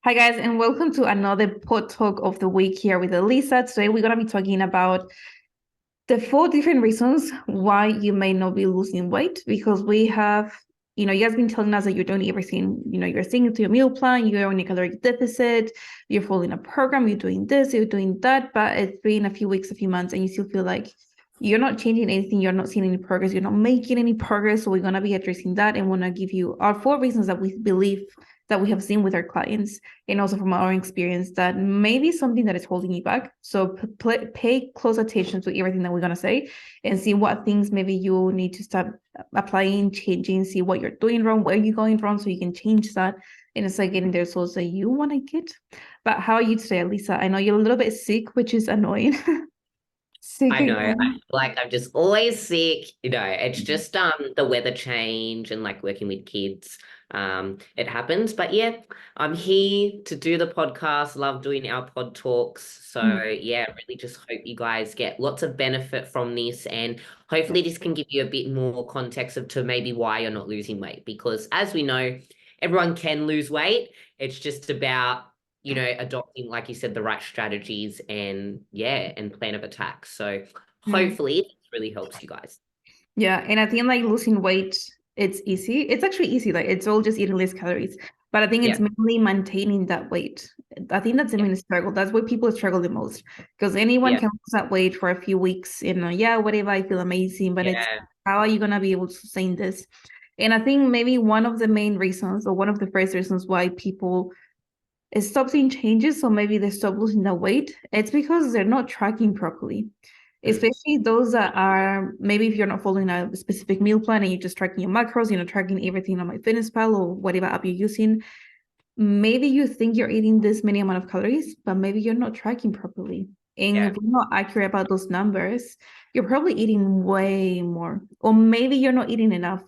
Hi guys, and welcome to another pod talk of the week here with Alyssa. Today we're gonna be talking about the 4 different reasons why you may not be losing weight because we have, you guys been telling us that you're doing everything, you're sticking to your meal plan, you're on a caloric deficit, you're following a program, you're doing this, you're doing that, but it's been a few weeks, a few months, and you still feel like you're not changing anything, you're not seeing any progress, you're not making any progress. So we're gonna be addressing that and wanna give you our 4 reasons that we believe that we have seen with our clients and also from our experience that maybe something that is holding you back. So pay close attention to everything that we're going to say and see what things maybe you need to start applying, changing, see what you're doing wrong, where you're going wrong, so you can change that and start getting the results that you want to get. But how are you today, Alyssa? I know you're a little bit sick, which is annoying. Sick I know. I again. feel like I'm just always sick. It's just the weather change and like working with kids. It happens. But yeah, I'm here to do the podcast. Love doing our pod talks. So yeah, really just hope you guys get lots of benefit from this, and hopefully this can give you a bit more context of to maybe why you're not losing weight. Because as we know, everyone can lose weight. It's just about adopting, like you said, the right strategies and yeah, and plan of attack. So Mm. hopefully it really helps you guys. Yeah, and I think like losing weight, it's easy. It's actually easy. Like it's all just eating less calories. But I think it's Yeah, mainly maintaining that weight. I think that's the yeah, main struggle. That's where people struggle the most. Because anyone yeah, can lose that weight for a few weeks, yeah, whatever, I feel amazing. But it's yeah. how are you gonna be able to sustain this? And I think maybe one of the main reasons, or one of the first reasons why people stop seeing changes, so maybe they stop losing that weight, it's because they're not tracking properly, Mm, especially those that are maybe if you're not following a specific meal plan and you're just tracking your macros, tracking everything on MyFitnessPal or whatever app you're using. Maybe you think you're eating this many amount of calories, but maybe you're not tracking properly. And yeah, if you're not accurate about those numbers, you're probably eating way more. Or maybe you're not eating enough.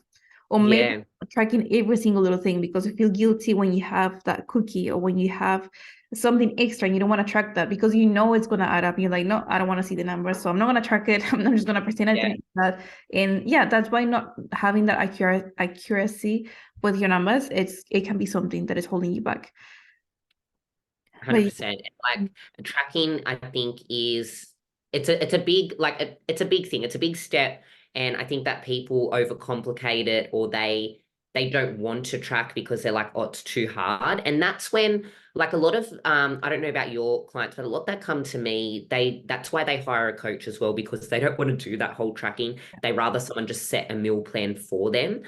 Or maybe yeah, tracking every single little thing because you feel guilty when you have that cookie or when you have something extra and you don't want to track that because you know it's going to add up. And you're like, no, I don't want to see the numbers. So I'm not going to track it. I'm just going to pretend I yeah. didn't eat that. And yeah, that's why not having that accuracy with your numbers, it can be something that is holding you back. But 100%. Like tracking, I think it's a big it's a big thing. It's a big step, and I think that people overcomplicate it, or they don't want to track because they're like, oh, it's too hard. And that's when like a lot of I don't know about your clients, but a lot that come to me, that's why they hire a coach as well, because they don't want to do that whole tracking. They rather someone just set a meal plan for them.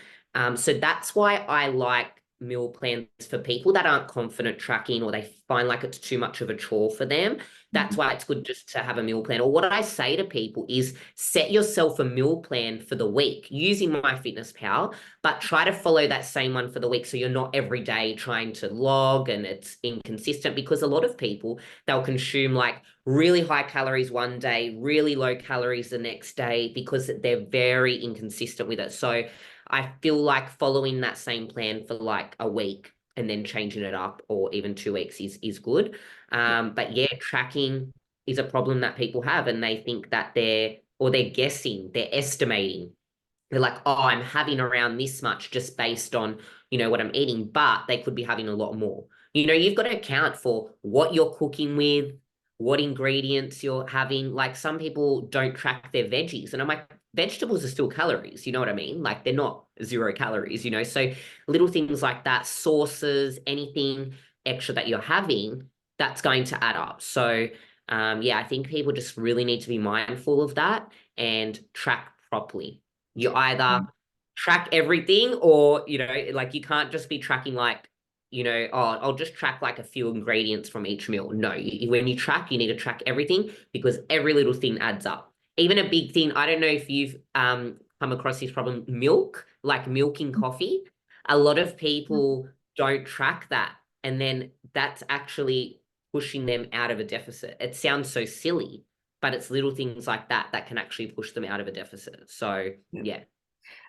So that's why I like meal plans for people that aren't confident tracking, or they find like it's too much of a chore for them. That's why it's good just to have a meal plan. Or what I say to people is set yourself a meal plan for the week using MyFitnessPal, but try to follow that same one for the week so you're not every day trying to log and it's inconsistent, because a lot of people, they'll consume like really high calories one day, really low calories the next day, because they're very inconsistent with it. So I feel like following that same plan for like a week and then changing it up, or even 2 weeks, is good. But yeah, tracking is a problem that people have, and they think that they're guessing, they're estimating. They're like, oh, I'm having around this much just based on, what I'm eating, but they could be having a lot more. You've got to account for what you're cooking with, what ingredients you're having. Like some people don't track their veggies, and I'm like, vegetables are still calories, you know what I mean? Like they're not 0 calories. So little things like that, sauces, anything extra that you're having, that's going to add up. So yeah, I think people just really need to be mindful of that and track properly. You either track everything, or like you can't just be tracking like, oh, I'll just track like a few ingredients from each meal. No, when you track, you need to track everything, because every little thing adds up. Even a big thing, I don't know if you've come across this problem, milk, like milking coffee. A lot of people don't track that, and then that's actually pushing them out of a deficit. It sounds so silly, but it's little things like that that can actually push them out of a deficit. So yeah.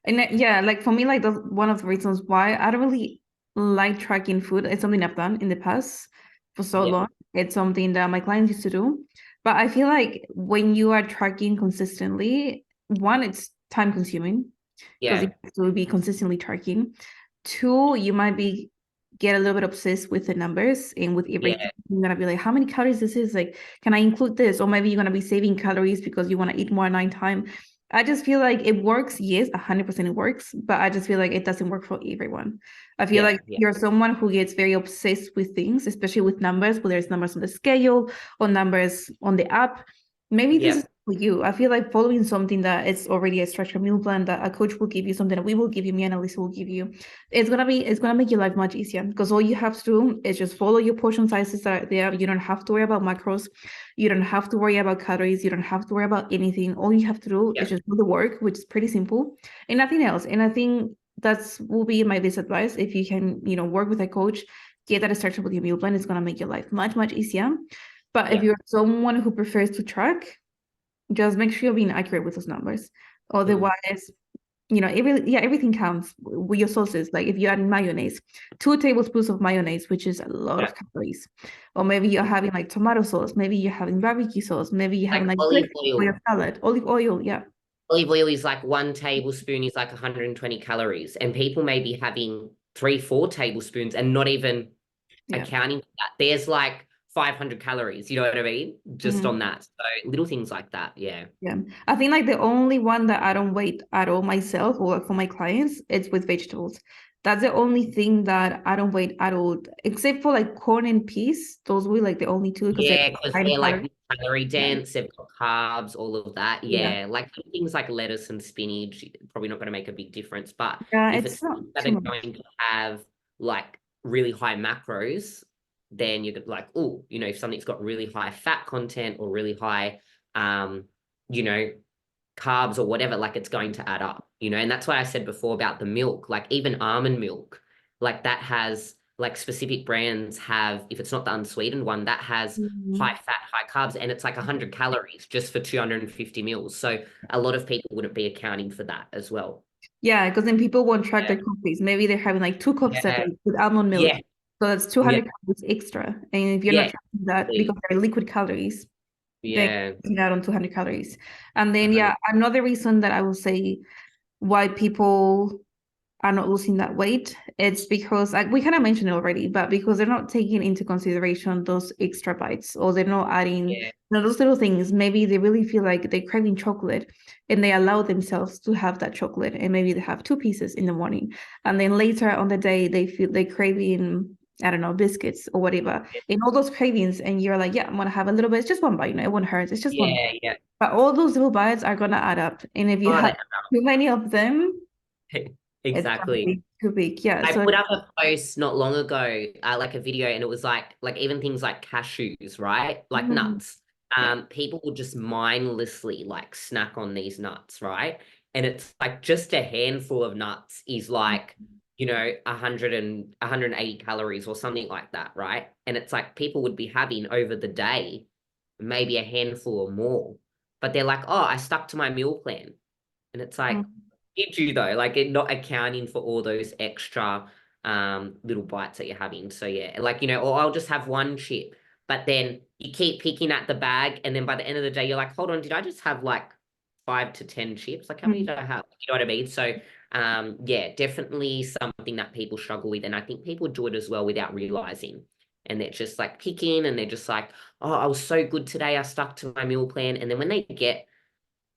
And yeah, like for me, like one of the reasons why I don't really like tracking food. It's something I've done in the past for so Yeah. long. It's something that my clients used to do. But I feel like when you are tracking consistently, one, it's time consuming because you Yeah. have to be consistently tracking. Two, you might be get a little bit obsessed with the numbers and with everything. Yeah. You're gonna be like, how many calories this is? Like, can I include this? Or maybe you're gonna be saving calories because you want to eat more at nighttime. I just feel like it works. Yes, 100% it works, but I just feel like it doesn't work for everyone. I feel like Yeah. you're someone who gets very obsessed with things, especially with numbers, whether it's numbers on the scale or numbers on the app. Maybe this is Yeah. for you. I feel like following something that it's already a structured meal plan that a coach will give you, something that we will give you, me and Alyssa will give you. It's gonna make your life much easier because all you have to do is just follow your portion sizes that are there. You don't have to worry about macros. You don't have to worry about calories. You don't have to worry about anything. All you have to do is just do the work, which is pretty simple, and nothing else. And I think that's will be my best advice. If you can, work with a coach, get that started with your meal plan. It's gonna make your life much, much easier. But if you're someone who prefers to track, just make sure you're being accurate with those numbers. Otherwise, everything counts with your sauces. Like if you're adding mayonnaise, 2 tablespoons of mayonnaise, which is a lot of calories. Or maybe you're having like tomato sauce, maybe you're having barbecue sauce, maybe you're having Like like olive for oil. your salad, olive oil, yeah. Olive oil is like 1 tablespoon is like 120 calories. And people may be having 3, 4 tablespoons and not even Yeah. accounting for that. There's like 500 calories, you know what I mean? Just on that. So little things like that. Yeah. Yeah. I think like the only one that I don't wait at all myself or like for my clients, it's with vegetables. That's the only thing that I don't wait at all, except for like corn and peas. Those were like the only two because they're Yeah, because high in they're calories. like calorie Yeah. dense, they've got carbs, all of that. Yeah. Yeah, like things like lettuce and spinach, probably not going to make a big difference. But Yeah, if it's it's not things that too are much. going to have like really high macros, then you're like, oh, if something's got really high fat content or really high, um, you know, carbs or whatever, like it's going to add up, and that's why I said before about the milk, like even almond milk, like that has like specific brands have, if it's not the unsweetened one, that has high Mhm. fat, high carbs, and it's like 100 calories just for 250 mils. So a lot of people wouldn't be accounting for that as well. Yeah, because then people won't track Yeah, their coffees. Maybe they're having like 2 cups a yeah, day with almond milk. yeah, So that's yeah, 200 calories extra. And if you're not yeah, tracking that because exactly. they're liquid calories, then Yeah, you're out on 200 calories. And then, 100. yeah, another reason that I will say why people are not losing that weight, it's because like we kind of mentioned it already, but because they're not taking into consideration those extra bites or they're not adding Yeah, those little things. Maybe they really feel like they're craving chocolate and they allow themselves to have that chocolate and maybe they have 2 pieces in the morning and then later on the day they feel they're craving, I don't know, biscuits or whatever, in all those cravings, and you're like, yeah, I'm gonna have a little bit, it's just one bite, it won't hurt, it's just one bite. yeah, yeah. But all those little bites are gonna add up, and if you Oh, have that too many of them, it's gonna exactly. be too big. Yeah. I So put up a post not long ago, like a video, and it was like even things like cashews, right? Like mhm, nuts. yeah. People will just mindlessly like snack on these nuts, right? And it's like just a handful of nuts is like, 180 calories or something like that, right? And it's like people would be having over the day, maybe a handful or more. But they're like, oh, I stuck to my meal plan. And it's like, Mhm. did you though? Like it not accounting for all those extra little bites that you're having. So yeah, like or I'll just have one chip, but then you keep picking at the bag, and then by the end of the day, you're like, hold on, did I just have like 5 to 10 chips? Like how many did I have? You know what I mean? So yeah, definitely something that people struggle with. And I think people do it as well without realizing. And they're just like picking and they're just like, oh, I was so good today. I stuck to my meal plan. And then when they get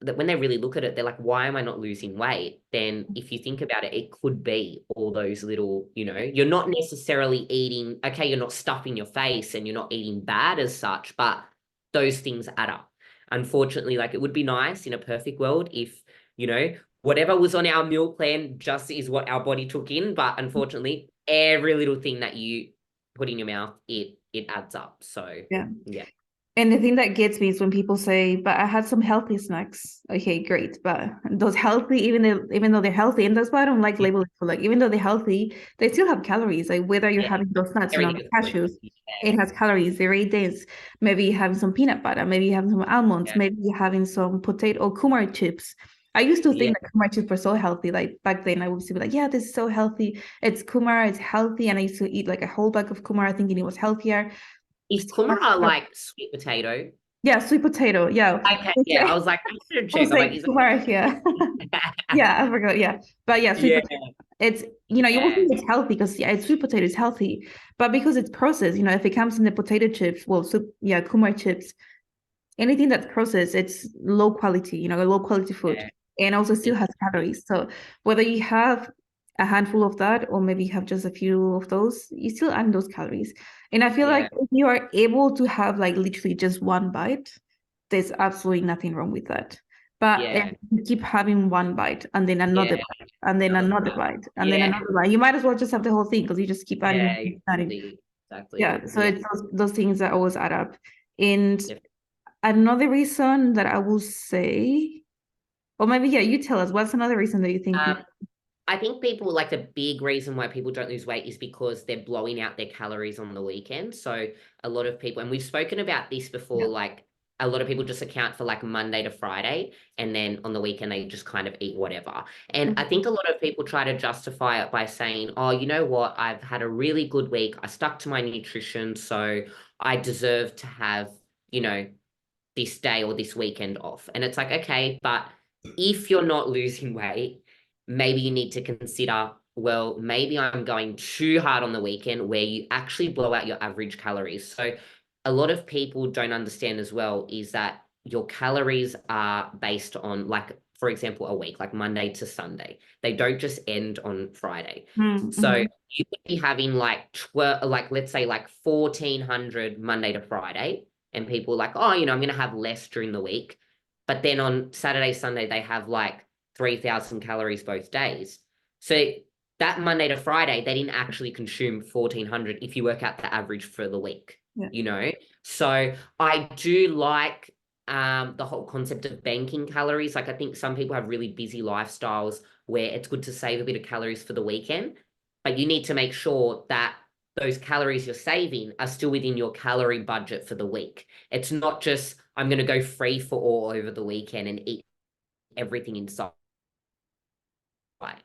that when they really look at it, they're like, why am I not losing weight? Then if you think about it, it could be all those little, you're not necessarily eating, okay, you're not stuffing your face and you're not eating bad as such, but those things add up. Unfortunately, like it would be nice in a perfect world if, whatever was on our meal plan just is what our body took in. But unfortunately, every little thing that you put in your mouth, it adds up. So Yeah. yeah. And the thing that gets me is when people say, "But I had some healthy snacks." Okay, great, but those healthy, even though they're healthy, and that's why I don't like labeling for like, even though they're healthy, they still have calories. Like whether you're Yeah. having those nuts, Everything the is good. cashews, Yeah. it has calories. They're very dense. Maybe you're having some peanut butter. Maybe you're having some almonds. Yeah. Maybe you're having some potato or kumar chips. I used to Yeah. think that kumar chips were so healthy. Like back then, I used to be like, "Yeah, this is so healthy. It's kumar. It's healthy." And I used to eat like a whole bag of kumar, thinking it was healthier. Is kumara like sweet potato? Yeah, sweet potato. Yeah. Okay, yeah. I was like, I should We'll check. I'm like, say is kumara here. it? Yeah, I forgot. Yeah. But yeah, sweet Yeah, potato. It's, you know, you will Yeah, think it's healthy because yeah, it's sweet potato is healthy, but because it's processed, you know, if it comes in the potato chips, well, soup, yeah, kumar chips, anything that's processed, it's low quality, you know, low quality food, yeah, and also still it- has calories. So whether you have a handful of that or maybe you have just a few of those, you still add those calories. And I feel like yeah, if you are able to have like literally just one bite, there's absolutely nothing wrong with that. But if yeah, you keep having one bite and then another yeah. bite and then Another another one. bite and then Yeah, another bite, you might as well just have the whole thing because you just keep yeah, adding, adding. exactly, exactly. Yeah, so Yeah, it's those things that always add up. And def- another reason that I will say, or maybe yeah, you tell us what's another reason that you think um, people, I think people like the big reason why people don't lose weight is because they're blowing out their calories on the weekend. So a lot of people, and we've spoken about this before, yeah. like a lot of people just account for like Monday to Friday, and then on the weekend they just kind of eat whatever. And I Mhm. think a lot of people try to justify it by saying, oh, you know what? I've had a really good week. I stuck to my nutrition, so I deserve to have, you know, this day or this weekend off. And it's like, okay, but if you're not losing weight, maybe you need to consider, well, maybe I'm going too hard on the weekend where you actually blow out your average calories. So a lot of people don't understand as well is that your calories are based on, like, for example, a week, like Monday to Sunday. They don't just end on Friday. So Mm-hmm. you could be having like 12, like let's say like 1400 Monday to Friday, and people are like, oh, you know, I'm going to have less during the week. But then on Saturday, Sunday, they have like 3000 calories both days. So that Monday to Friday, they didn't actually consume 1400 if you work out the average for the week, Yeah. you know? So I do like the whole concept of banking calories. Like I think some people have really busy lifestyles where it's good to save a bit of calories for the weekend, but you need to make sure that those calories you're saving are still within your calorie budget for the week. It's not just, I'm going to go free for all over the weekend and eat everything inside,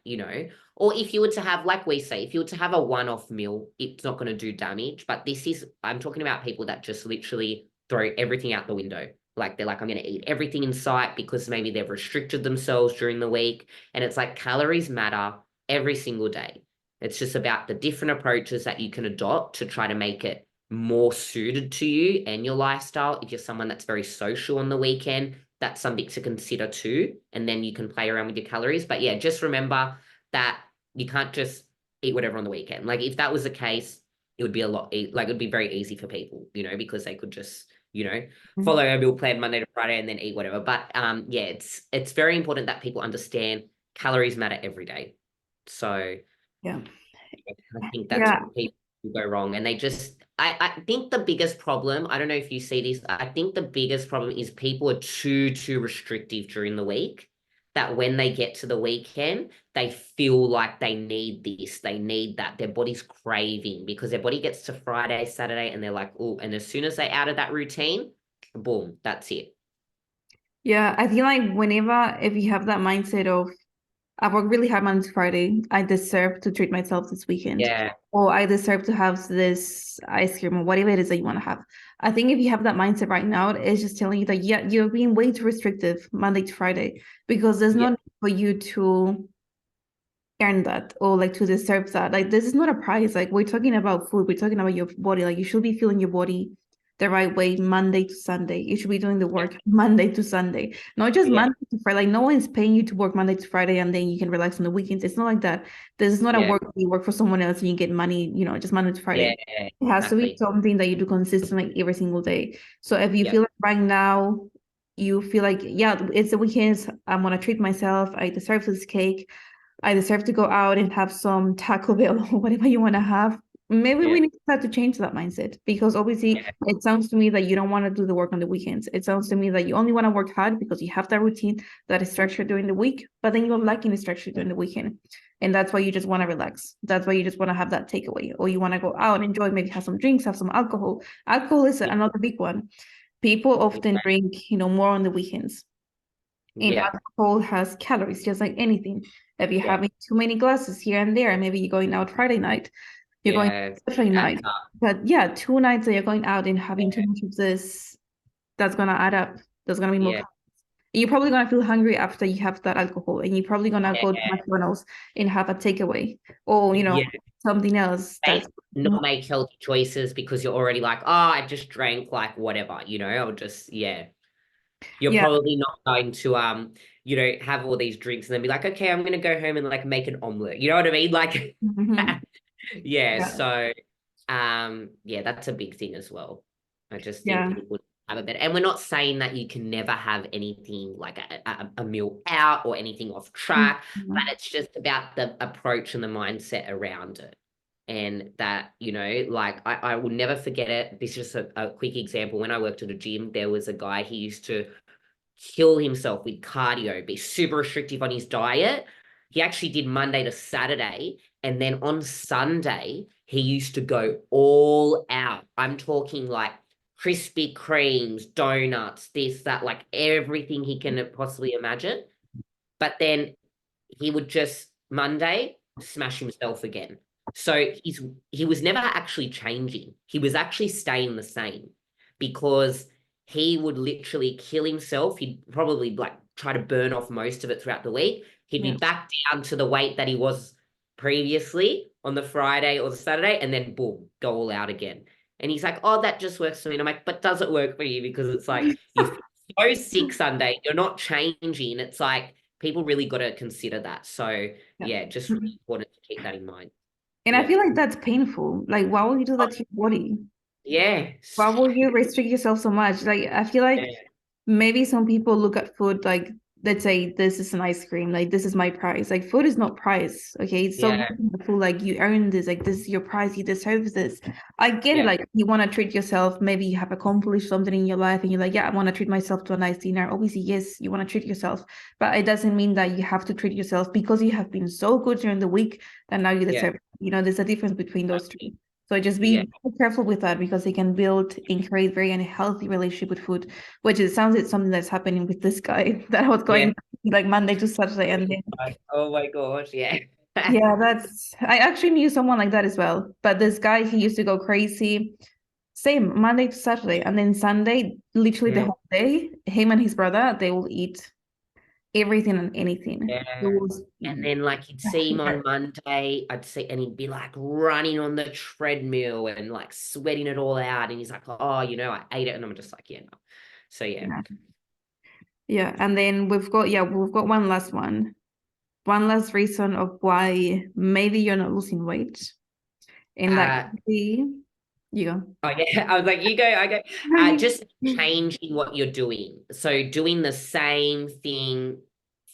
you know? Or if you were to have, like we say, if you were to have a one-off meal, it's not going to do damage. But this is, I'm talking about people that just literally throw everything out the window. Like they're like, I'm going to eat everything in sight because maybe they've restricted themselves during the week. And it's like calories matter every single day. It's just about the different approaches that you can adopt to try to make it more suited to you and your lifestyle. If you're someone that's very social on the weekend, that's something to consider too. And then you can play around with your calories. But yeah, just remember that you can't just eat whatever on the weekend. Like if that was the case, it would be a lot, like it would be very easy for people, you know, because they could just, you know, follow a meal plan Monday to Friday and then eat whatever. But yeah, it's very important that people understand calories matter every day. So Yeah. I think that's Yeah. what people go wrong. And they just, I think the biggest problem, I don't know if you see this, I think the biggest problem is people are too restrictive during the week. That when they get to the weekend, they feel like they need this, they need that. Their body's craving because their body gets to Friday, Saturday, and they're like, oh, and as soon as they're out of that routine, boom, that's it. Yeah. I feel like whenever, if you have that mindset of, I work really hard Monday to Friday, I deserve to treat myself this weekend, Yeah, or I deserve to have this ice cream or whatever it is that you want to have. I think if you have that mindset right now, it's just telling you that, yeah, you're being way too restrictive Monday to Friday because there's no yeah, need for you to earn that or like to deserve that. Like this is not a prize. Like we're talking about food, we're talking about your body. Like you should be feeling your body the right way Monday to Sunday. You should be doing the yeah, work Monday to Sunday, not just yeah, Monday to Friday. Like no one's paying you to work Monday to Friday and then you can relax on the weekends. It's not like that. This is not a yeah, work you work for someone else and you get money, you know, just Monday to yeah, Friday. It has to be exactly. something that you do consistently every single day. So if you Yeah, feel like right now you feel like, yeah, it's the weekends, I'm gonna treat myself, I deserve this cake, I deserve to go out and have some Taco Bell or whatever you want to have. Maybe yeah, we need to start to change that mindset because obviously yeah, it sounds to me that you don't want to do the work on the weekends. It sounds to me that you only want to work hard because you have that routine that is structured during the week, but then you're lacking the structure during the weekend. And that's why you just want to relax. That's why you just want to have that takeaway, or you want to go out, enjoy, maybe have some drinks, have some alcohol. Alcohol is yeah, another big one. People often okay. drink, more on the weekends. And Yeah, alcohol has calories, just like anything. If you're yeah, having too many glasses here and there, maybe you're going out Friday night, you're going yeah. Saturday Adds night. up. But yeah, 2 nights that you're going out and having too Yeah, much of this, that's gonna add up. There's gonna be more yeah, calories. You're probably gonna feel hungry after you have that alcohol, and you're probably gonna go to McDonald's and have a takeaway, or Yeah. something else Make, that's not make healthy choices because you're already like, oh, I just drank like whatever, or just, yeah. You're yeah. probably not going to have all these drinks and then be like, okay, I'm gonna go home and like make an omelet. You know what I mean? Like, Mhm. yeah, Yeah. so yeah, that's a big thing as well. I just think Yeah. people have a better, and we're not saying that you can never have anything like a meal out or anything off track, but Mhm. it's just about the approach and the mindset around it. And that, like I will never forget it. This is just a quick example. When I worked at a gym, there was a guy, he used to kill himself with cardio, be super restrictive on his diet. He actually did Monday to Saturday. And then on Sunday, he used to go all out. I'm talking like Krispy Kremes, donuts, this, that, like everything he can possibly imagine. But then he would just Monday smash himself again. So he was never actually changing. He was actually staying the same because he would literally kill himself. He'd probably like try to burn off most of it throughout the week. He'd be Yeah. back down to the weight that he was previously on the Friday or the Saturday, and then boom, go all out again. And he's like, "Oh, that just works for me." And I'm like, "But does it work for you?" Because it's like you feel so sick Sunday, you're not changing. It's like people really got to consider that. So Yeah. yeah, just really important to keep that in mind. And I Yeah. feel like that's painful. Like, why would you do that to your body? Yeah. Why would you restrict yourself so much? Like, I feel like Yeah. maybe some people look at food like, let's say this is an ice cream, like this is my prize. Like, food is not prize. Okay, stop Yeah. looking at food like you earn this, like this is your prize, you deserve this. I get it, Yeah. like you want to treat yourself, maybe you have accomplished something in your life and you're like, yeah, I want to treat myself to a nice dinner. Obviously, yes, you want to treat yourself, but it doesn't mean that you have to treat yourself because you have been so good during the week that now you Yeah. deserve. There's a difference between those two. So just Yeah. be careful with that because it can build and create very unhealthy relationship with food, which it sounds like something that's happening with this guy that was Yeah. going like Monday to Saturday. And then, Oh my gosh. Yeah. yeah, I actually knew someone like that as well. But this guy, he used to go crazy, same Monday to Saturday. And then Sunday, literally the Yeah. whole day, him and his brother, they will eat everything and anything. It Yeah. was, And then like you'd see him on Monday, and he'd be like running on the treadmill and like sweating it all out. And he's like, oh, I ate it. And I'm just like, yeah, no. So yeah. yeah. Yeah. And then we've got one last one. One last reason of why maybe you're not losing weight. And that Uh, could be, you go. Oh yeah, I was like, you go, I go. No, you. Just changing what you're doing. So doing the same thing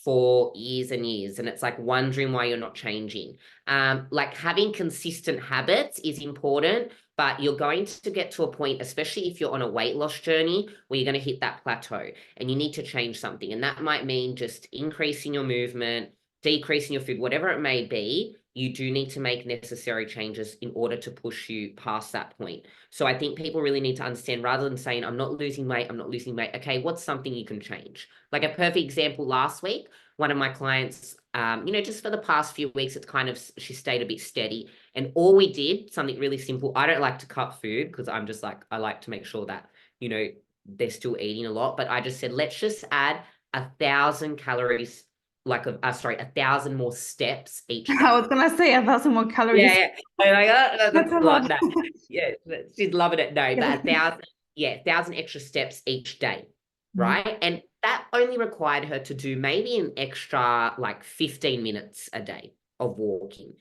for years and years, and it's like wondering why you're not changing. Like having consistent habits is important, but you're going to get to a point, especially if you're on a weight loss journey, where you're going to hit that plateau and you need to change something. And that might mean just increasing your movement, decreasing your food, whatever it may be. You do need to make necessary changes in order to push you past that point. So I think people really need to understand, rather than saying, I'm not losing weight, I'm not losing weight. Okay, what's something you can change? Like a perfect example last week, one of my clients, just for the past few weeks, it's kind of, she stayed a bit steady. And all we did, something really simple. I don't like to cut food because I'm just like, I like to make sure that, they're still eating a lot. But I just said, let's just add 1,000 calories, like, 1,000 more steps each I day. was gonna say 1,000 more Yeah, calories. yeah. I'm like, oh, That's that's a a lot. lot. No, yeah, she's loving it. No, Yeah. but 1,000, yeah, 1,000 extra steps each day, Mhm. right? And that only required her to do maybe an extra like 15 minutes a day of walking,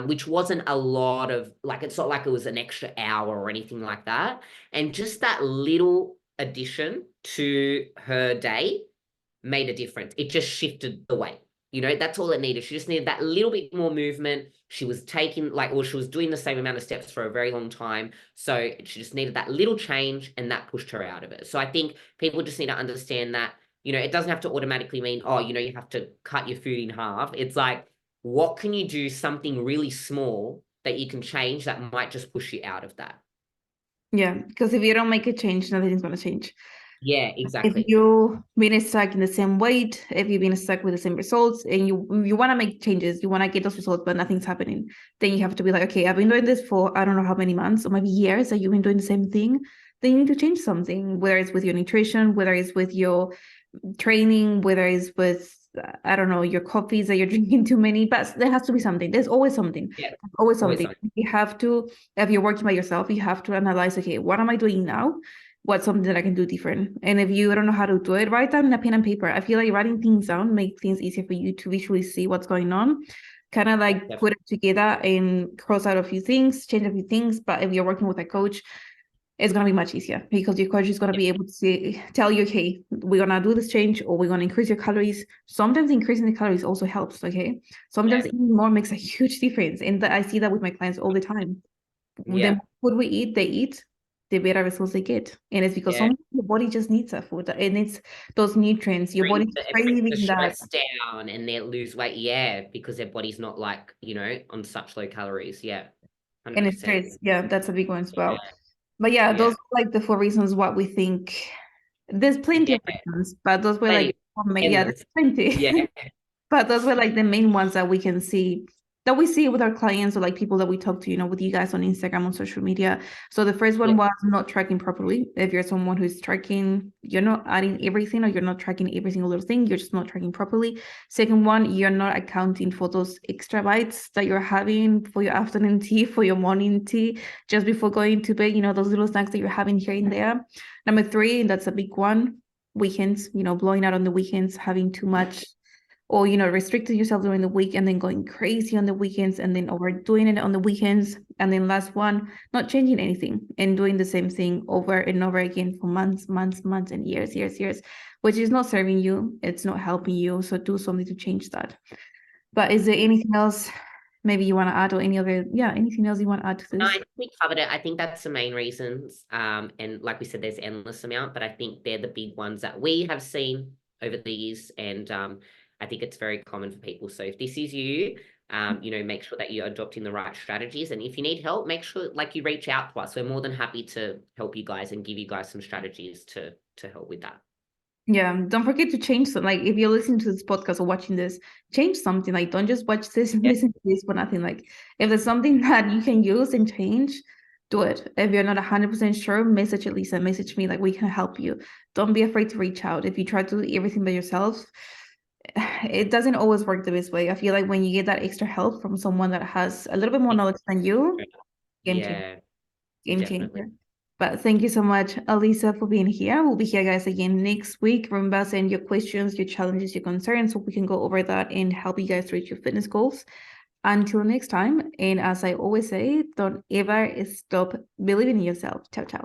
which wasn't a lot of like, it's not like it was an extra hour or anything like that. And just that little addition to her day made a difference. It just shifted the weight. That's all it needed. She just needed that little bit more movement. She was she was doing the same amount of steps for a very long time. So she just needed that little change and that pushed her out of it. So I think people just need to understand that, it doesn't have to automatically mean, oh, you have to cut your food in half. It's like, what can you do something really small that you can change that might just push you out of that? Yeah, because if you don't make a change, nothing's gonna change. Yeah, If exactly. you've been stuck in the same weight, if you've been stuck with the same results, and you want to make changes, you want to get those results, but nothing's happening, then you have to be like, okay, I've been doing this for I don't know how many months or maybe years that you've been doing the same thing. Then you need to change something, whether it's with your nutrition, whether it's with your training, whether it's with I don't know, your coffees that you're drinking too many, but there has to be something. There's always something. Yeah, There's always always something. something. You have to, if you're working by yourself, you have to analyze, okay, what am I doing now? What's something that I can do different? And if you don't know how to do it, write down in a pen and paper. I feel like writing things down make things easier for you to visually see what's going on. Kind of like Yeah, put it together and cross out a few things, change a few things. But if you're working with a coach, it's going to be much easier because your coach is going to be able to tell you, okay, we're going to do this change or we're going to increase your calories. Sometimes increasing the calories also helps, okay? Sometimes eating more makes a huge difference. And I see that with my clients all the time. The yeah, more food we eat, they eat, the better results they get. And it's because yeah. sometimes your body just needs that food. It needs those nutrients. Your body's It brings the craving that. stress down and they lose weight, yeah, because their body's not like, on such low calories. Yeah, And it's 100%. stress. Yeah, that's a big one as well. Yeah, But yeah, those yeah, are like the four reasons why we think there's plenty yeah. of reasons, but those were like, Plenty, yeah, there's endless. plenty. Yeah, But those were like the main ones that we can see that we see with our clients or like people that we talk to, with you guys on Instagram, on social media. So the first one yeah, was not tracking properly. If you're someone who's tracking, you're not adding everything or you're not tracking every single little thing, you're just not tracking properly. Second one, you're not accounting for those extra bites that you're having for your afternoon tea, for your morning tea, just before going to bed, those little snacks that you're having here and there. Number three, and that's a big one, weekends, blowing out on the weekends, having too much or restricting yourself during the week and then going crazy on the weekends and then overdoing it on the weekends. And then last one, not changing anything and doing the same thing over and over again for months and years, which is not serving you. It's not helping you. So do something to change that. But is there anything else maybe you want to add or anything else you want to add to no, I this? think we covered it. I think that's the main reasons. And like we said, there's endless amount, but I think they're the big ones that we have seen over the years. And I think it's very common for people. So if this is you, make sure that you're adopting the right strategies. And if you need help, make sure like you reach out to us. We're more than happy to help you guys and give you guys some strategies to help with that. Yeah, don't forget to change some. Like if you're listening to this podcast or watching this, change something. Like don't just watch this and Yeah, listen to this for nothing. Like if there's something that you can use and change, do it. If you're not 100% sure, message Alyssa, message me. Like we can help you. Don't be afraid to reach out. If you try to do everything by yourself, it doesn't always work the best way. I feel like when you get that extra help from someone that has a little bit more knowledge than you, game changer. yeah, Game definitely. changer. But thank you so much, Alyssa, for being here. We'll be here, guys, again next week. Remember, send your questions, your challenges, your concerns, so we can go over that and help you guys reach your fitness goals. Until next time, and as I always say, don't ever stop believing in yourself. Ciao, ciao.